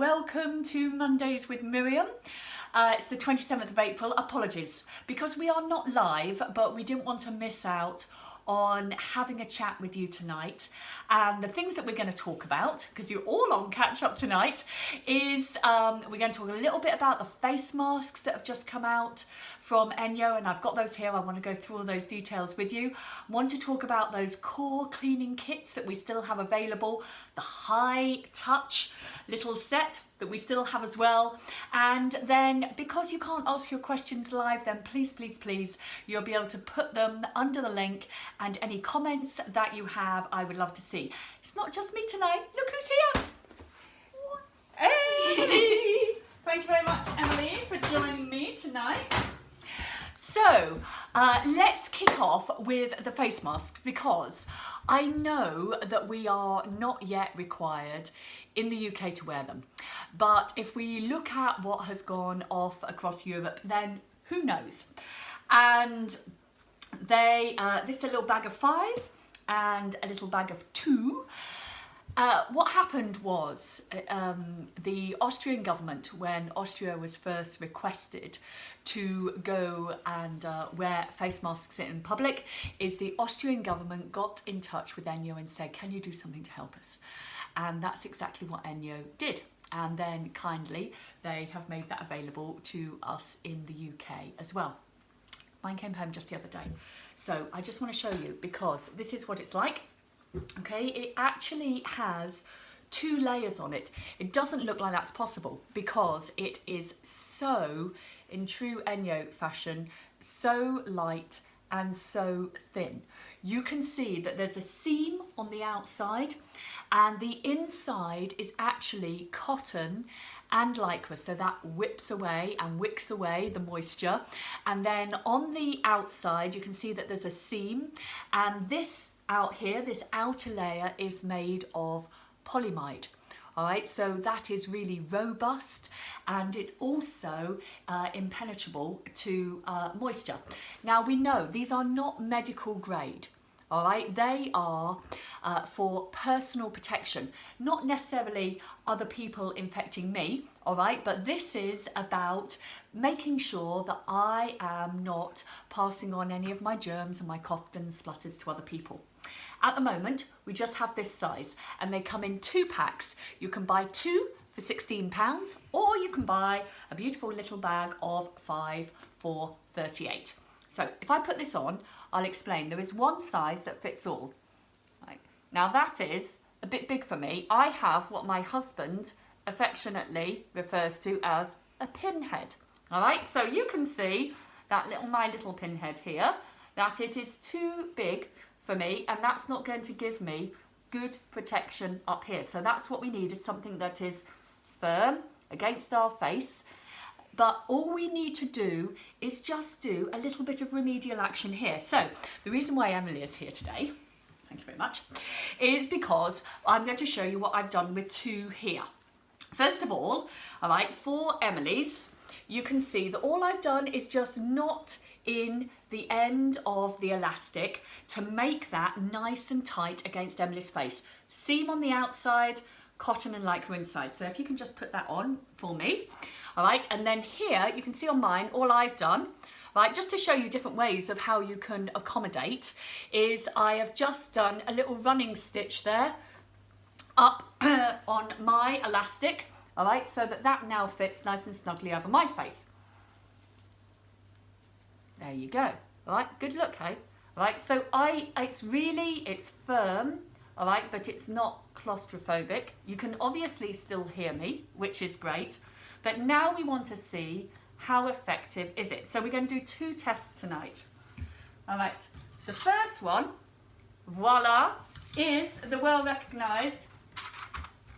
welcome to Mondays with Miriam. It's the 27th of April. Apologies, because we are not live, but we didn't want to miss out on having a chat with you tonight. And the things that we're going to talk about, because you're all on catch up tonight, is we're going to talk a little bit about the face masks that have just come out from ENJO, and I've got those here. I want to go through all those details with you. I want to talk about those core cleaning kits that we still have available, the high touch little set that we still have as well. And then, because you can't ask your questions live, then please you'll be able to put them under the link, and any comments that you have I would love to see. It's not just me tonight. Look who's here. Hey! Thank you very much, Emily, for joining me tonight. So let's kick off with the face mask, because I know that we are not yet required in the UK to wear them. But if we look at what has gone off across Europe, then who knows? And they, this is a little bag of 5 and a little bag of 2. What happened was the Austrian government, when Austria was first requested to go and wear face masks in public, is the Austrian government got in touch with ENJO and said, can you do something to help us? And that's exactly what ENJO did. And then kindly, they have made that available to us in the UK as well. Mine came home just the other day. So I just want to show you, because this is what it's like. Okay, it actually has 2 layers on it. It doesn't look like that's possible, because it is so, in true ENJO fashion, so light and so thin. You can see that there's a seam on the outside, and the inside is actually cotton and lycra, so that whips away and wicks away the moisture. And then on the outside you can see that there's a seam, and this out here, this outer layer, is made of polyamide. All right, so that is really robust, and it's also impenetrable to moisture. Now, we know these are not medical grade. All right, they are for personal protection, not necessarily other people infecting me. All right, but this is about making sure that I am not passing on any of my germs and my coughs and splutters to other people. At the moment, we just have this size, and they come in 2 packs. You can buy 2 for £16, or you can buy a beautiful little bag of 5 for £38. So if I put this on, I'll explain. There is one size that fits all. Right. Now that is a bit big for me. I have what my husband affectionately refers to as a pinhead. All right, so you can see that my little pinhead here, that it is too big for me, and that's not going to give me good protection up here. So that's what we need, is something that is firm against our face. But all we need to do is just do a little bit of remedial action here. So the reason why Emily is here today, thank you very much, is because I'm going to show you what I've done with 2 here. First of all right, for Emily's, you can see that all I've done is just knot in the end of the elastic to make that nice and tight against Emily's face. Seam on the outside, cotton and lycra inside. So if you can just put that on for me. All right, and then here you can see on mine, all I've done, right, just to show you different ways of how you can accommodate, is I have just done a little running stitch there up on my elastic. All right, so that now fits nice and snugly over my face. There you go. All right, good look, hey? All right, so it's firm, all right, but it's not claustrophobic. You can obviously still hear me, which is great. But now we want to see how effective is it. So we're going to do 2 tests tonight. All right, the first one, voila, is the well-recognised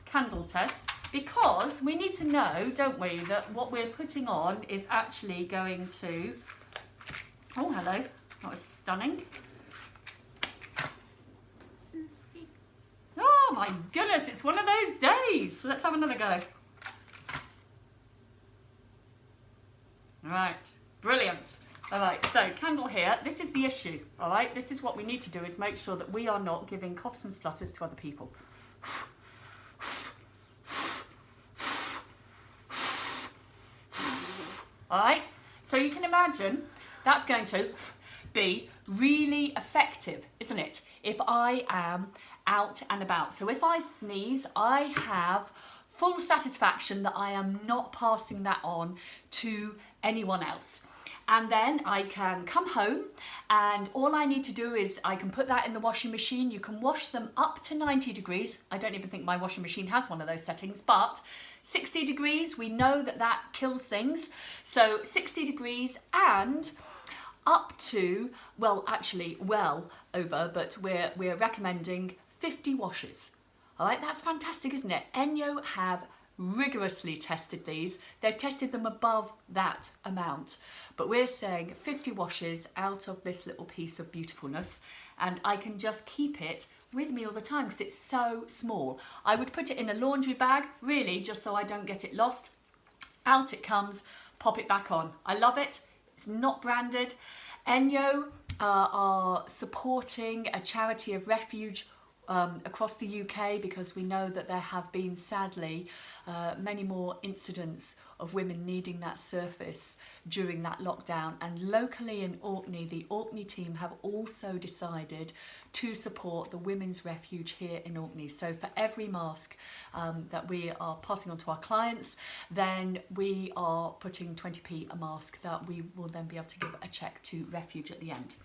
candle test, because we need to know, don't we, that what we're putting on is actually going to... Oh, hello. That was stunning. Oh, my goodness. It's one of those days. Let's have another go. All right. Brilliant. All right. So, candle here. This is the issue. All right. This is what we need to do, is make sure that we are not giving coughs and splutters to other people. all right? So you can imagine that's going to be really effective, isn't it? If I am out and about. So if I sneeze, I have full satisfaction that I am not passing that on to anyone else. And then I can come home and all I need to do is I can put that in the washing machine. You can wash them up to 90 degrees. I don't even think my washing machine has one of those settings, but 60 degrees, we know that that kills things. So 60 degrees and up to, well, actually well over, but we're recommending 50 washes. All right, that's fantastic, isn't it? ENJO have rigorously tested these. They've tested them above that amount, but we're saying 50 washes out of this little piece of beautifulness, and I can just keep it with me all the time because it's so small. I would put it in a laundry bag, really, just so I don't get it lost. Out it comes, pop it back on. I love it. It's not branded. ENJO are supporting a charity of refuge across the UK because we know that there have been, sadly, many more incidents of women needing that service during that lockdown. And locally in Orkney, the Orkney team have also decided to support the Women's Refuge here in Orkney. So for every mask that we are passing on to our clients, then we are putting 20p a mask that we will then be able to give a cheque to Refuge at the end.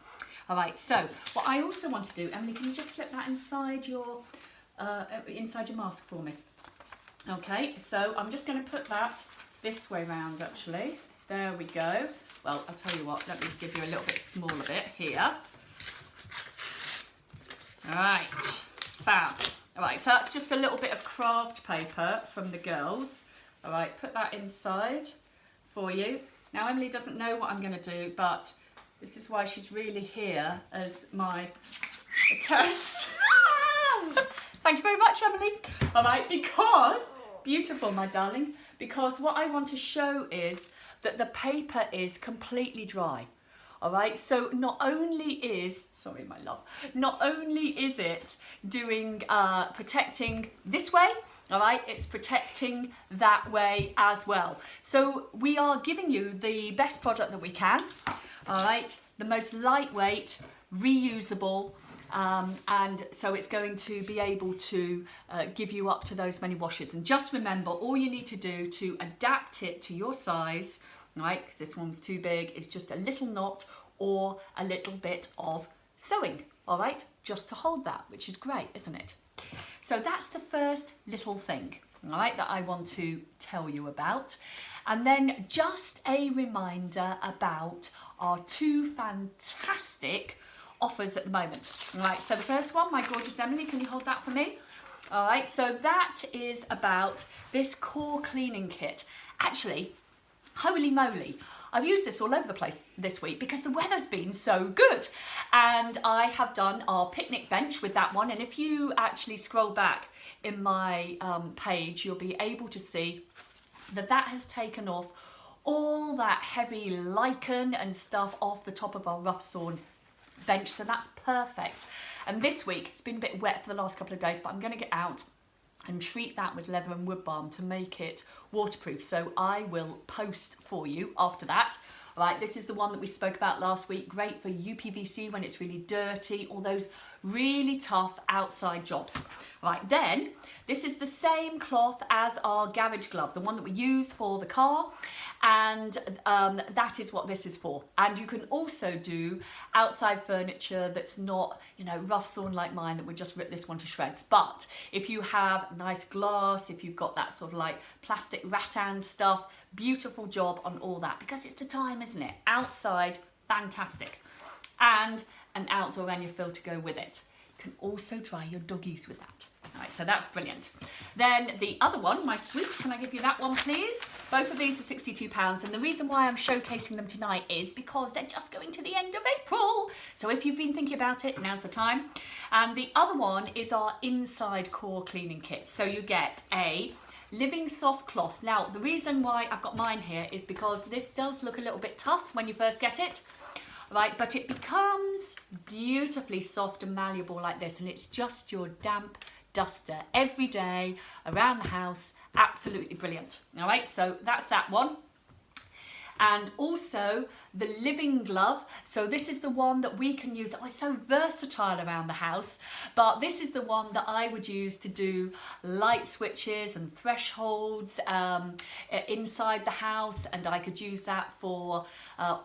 All right, so what I also want to do, Emily, can you just slip that inside your mask for me? Okay, so I'm just going to put that this way round, actually. There we go. Well, I'll tell you what, let me give you a little bit smaller bit here. All right, fab. All right, so that's just a little bit of craft paper from the girls. All right, put that inside for you. Now, Emily doesn't know what I'm going to do, but this is why she's really here as my test. Thank you very much, Emily. All right, because, beautiful, my darling, because what I want to show is that the paper is completely dry. All right, so not only is, sorry, my love, not only is it doing, protecting this way, all right, it's protecting that way as well. So we are giving you the best product that we can. All right, the most lightweight, reusable, and so it's going to be able to give you up to those many washes. And just remember, all you need to do to adapt it to your size, right, because this one's too big, is just a little knot or a little bit of sewing, all right, just to hold that, which is great, isn't it? So that's the first little thing, all right, that I want to tell you about. And then just a reminder about our two fantastic offers at the moment. All right, so the first one, my gorgeous Emily, can you hold that for me? All right, so that is about this core cleaning kit. Actually, holy moly, I've used this all over the place this week because the weather's been so good. And I have done our picnic bench with that one. And if you actually scroll back in my page, you'll be able to see that that has taken off all that heavy lichen and stuff off the top of our rough sawn bench, so that's perfect. And this week it's been a bit wet for the last couple of days, but I'm going to get out and treat that with leather and wood balm to make it waterproof, so I will post for you after that. All right, this is the one that we spoke about last week, great for UPVC when it's really dirty, all those really tough outside jobs. Right, then this is the same cloth as our garage glove, the one that we use for the car, and that is what this is for. And you can also do outside furniture that's not, you know, rough sawn like mine that would just rip this one to shreds. But if you have nice glass, if you've got that sort of like plastic rattan stuff, beautiful job on all that, because it's the time, isn't it? Outside, fantastic. And an outdoor annual to go with it. You can also dry your doggies with that. All right, so that's brilliant. Then the other one, my sweet, can I give you that one, please? Both of these are £62, and the reason why I'm showcasing them tonight is because they're just going to the end of April. So if you've been thinking about it, now's the time. And the other one is our inside core cleaning kit. So you get a living soft cloth. Now, the reason why I've got mine here is because this does look a little bit tough when you first get it. Right, but it becomes beautifully soft and malleable like this, and it's just your damp duster every day around the house. Absolutely brilliant. All right, so that's that one. And also the living glove. So this is the one that we can use. Oh, it's so versatile around the house, but this is the one that I would use to do light switches and thresholds inside the house, and I could use that for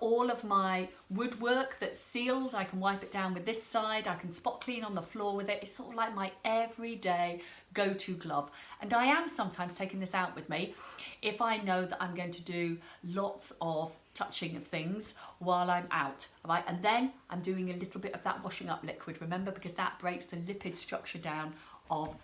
all of my woodwork that's sealed. I can wipe it down with this side, I can spot clean on the floor with it. It's sort of like my everyday go-to glove, and I am sometimes taking this out with me if I know that I'm going to do lots of touching of things while I'm out, right? And then I'm doing a little bit of that washing up liquid, remember, because that breaks the lipid structure down of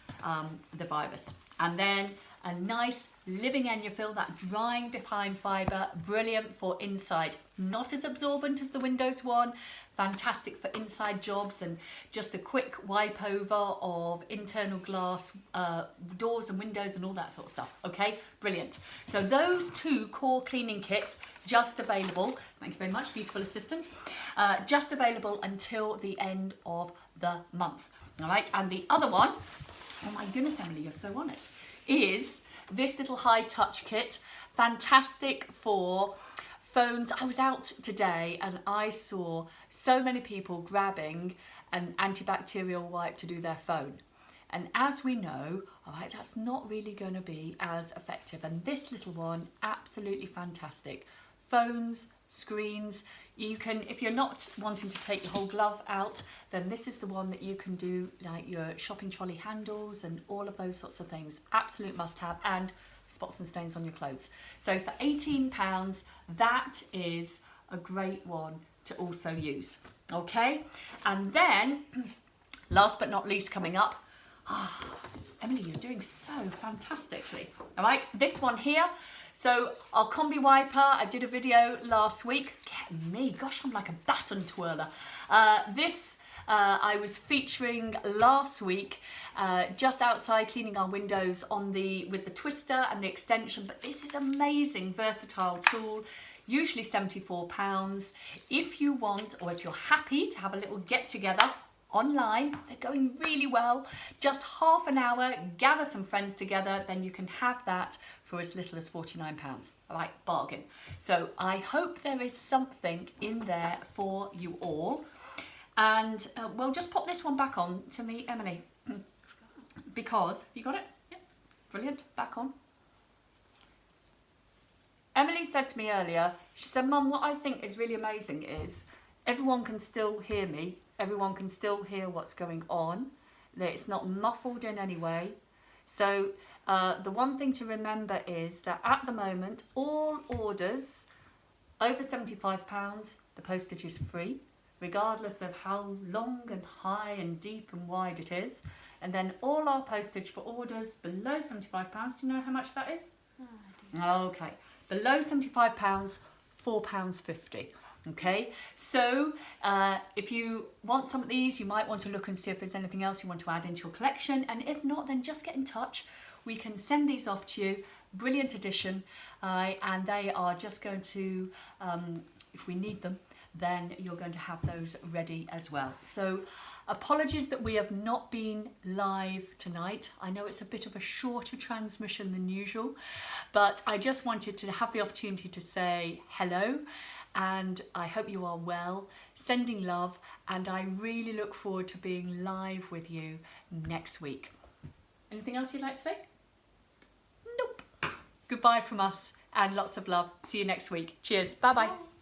the virus. And then a nice living ENJO, that drying behind fibre, brilliant for inside, not as absorbent as the Windows one, fantastic for inside jobs, and just a quick wipe over of internal glass doors and windows and all that sort of stuff. Okay, brilliant. So those two core cleaning kits just available, thank you very much, beautiful assistant, just available until the end of the month. All right, and the other one, oh my goodness, Emily, you're so on it, is this little high touch kit, fantastic for phones. I was out today and I saw so many people grabbing an antibacterial wipe to do their phone. And as we know, all right, that's not really going to be as effective. And this little one, absolutely fantastic. Phones, screens, you can, if you're not wanting to take the whole glove out, then this is the one that you can do like your shopping trolley handles and all of those sorts of things. Absolute must have, and spots and stains on your clothes. So for £18, that is a great one to also use. Okay, and then last but not least coming up, Emily, you're doing so fantastically. All right, this one here. So our combi wiper, I did a video last week. Get me, gosh, I'm like a baton twirler. This I was featuring last week, just outside cleaning our windows with the twister and the extension. But this is amazing, versatile tool. Usually £74. If you want, or if you're happy to have a little get together online, they're going really well. Just half an hour, gather some friends together, then you can have that for as little as £49. All right, bargain. So I hope there is something in there for you all. And we'll just pop this one back on to me, Emily, because, you got it? Yep, brilliant, back on. Emily said to me earlier, she said, Mum, what I think is really amazing is everyone can still hear me, everyone can still hear what's going on, that it's not muffled in any way. So the one thing to remember is that at the moment, all orders over £75, the postage is free, regardless of how long and high and deep and wide it is. And then all our postage for orders below £75, do you know how much that is? Okay, below £75, £4.50. Okay, so if you want some of these, you might want to look and see if there's anything else you want to add into your collection, and if not, then just get in touch. We can send these off to you. Brilliant addition, and they are just going to, if we need them, then you're going to have those ready as well. So apologies that we have not been live tonight. I know it's a bit of a shorter transmission than usual, but I just wanted to have the opportunity to say hello, and I hope you are well, sending love, and I really look forward to being live with you next week. Anything else you'd like to say? Nope. Goodbye from us and lots of love. See you next week. Cheers. Bye-bye.